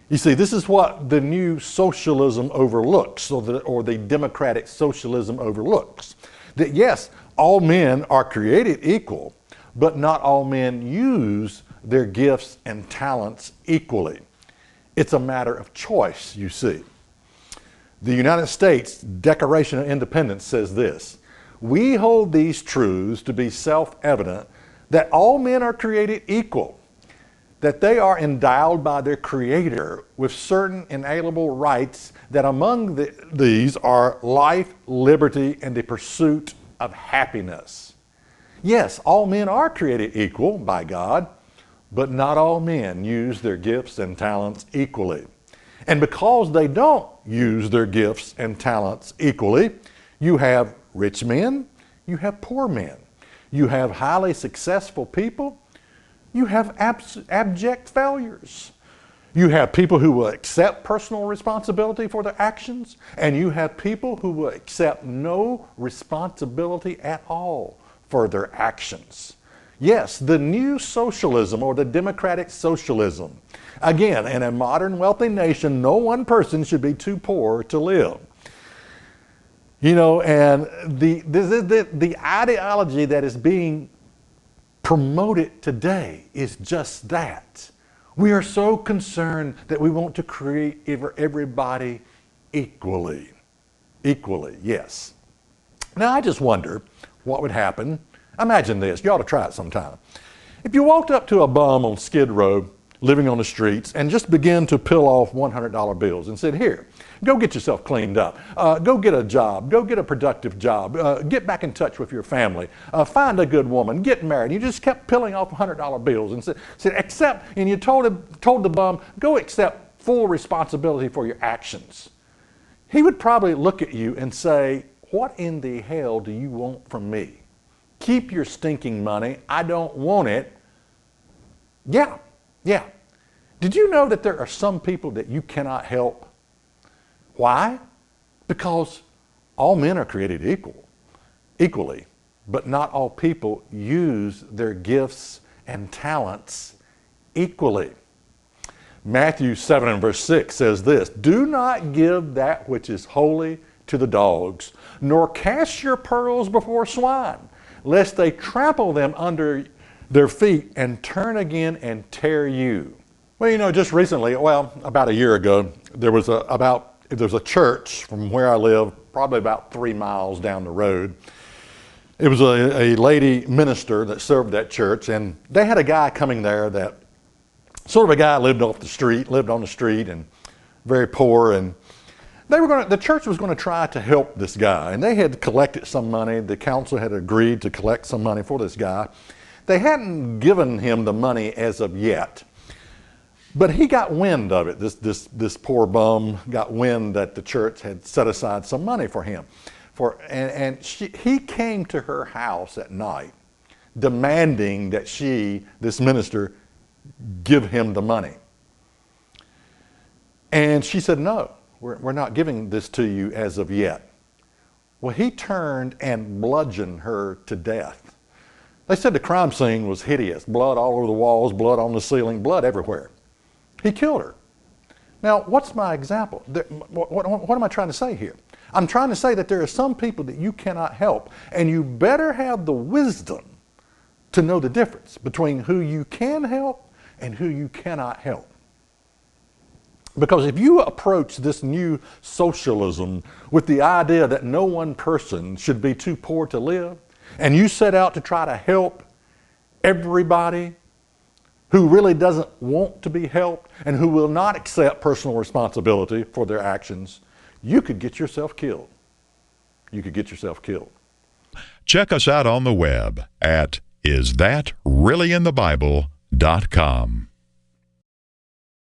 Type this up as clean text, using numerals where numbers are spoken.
You see, this is what the new socialism overlooks, or the democratic socialism overlooks. That yes, all men are created equal, but not all men use their gifts and talents equally. It's a matter of choice, you see. The United States Declaration of Independence says this: "We hold these truths to be self-evident, that all men are created equal, that they are endowed by their Creator with certain inalienable rights, that among these are life, liberty, and the pursuit of happiness." Yes, all men are created equal by God, but not all men use their gifts and talents equally. And because they don't use their gifts and talents equally, you have rich men, you have poor men, you have highly successful people, you have abject failures. You have people who will accept personal responsibility for their actions, and you have people who will accept no responsibility at all for their actions. Yes, the new socialism, or the democratic socialism. Again, in a modern wealthy nation, no one person should be too poor to live. You know, and the ideology that is being promoted today is just that. We are so concerned that we want to create everybody equally. Equally, yes. Now, I just wonder what would happen. Imagine this. You ought to try it sometime. If you walked up to a bum on Skid Row, living on the streets, and just began to peel off $100 bills and said, "Here, go get yourself cleaned up. Go get a job. Go get a productive job. Get back in touch with your family. Find a good woman. Get married." You just kept peeling off $100 bills and said, "Accept," and you told the bum, "Go accept full responsibility for your actions." He would probably look at you and say, "What in the hell do you want from me? Keep your stinking money. I don't want it." Yeah. Did you know that there are some people that you cannot help? Why? Because all men are created equally, but not all people use their gifts and talents equally. Matthew 7 and verse 6 says this: "Do not give that which is holy to the dogs, nor cast your pearls before swine, lest they trample them under their feet and turn again and tear you." Well, you know, just recently, about a year ago, there was a church from where I live, probably about 3 miles down the road. It was a lady minister that served that church, and they had a guy coming there that sort of a guy lived on the street and very poor, and the church was going to try to help this guy, and they had collected some money. The council had agreed to collect some money for this guy. They hadn't given him the money as of yet, but he got wind of it. This poor bum got wind that the church had set aside some money for him, he came to her house at night, demanding that this minister, give him the money. And she said, "No, we're not giving this to you as of yet." Well, he turned and bludgeoned her to death. They said the crime scene was hideous. Blood all over the walls, blood on the ceiling, blood everywhere. He killed her. Now, what's my example? What am I trying to say here? I'm trying to say that there are some people that you cannot help, and you better have the wisdom to know the difference between who you can help and who you cannot help. Because if you approach this new socialism with the idea that no one person should be too poor to live, and you set out to try to help everybody who really doesn't want to be helped and who will not accept personal responsibility for their actions, you could get yourself killed. You could get yourself killed. Check us out on the web at isthatreallyinthebible.com.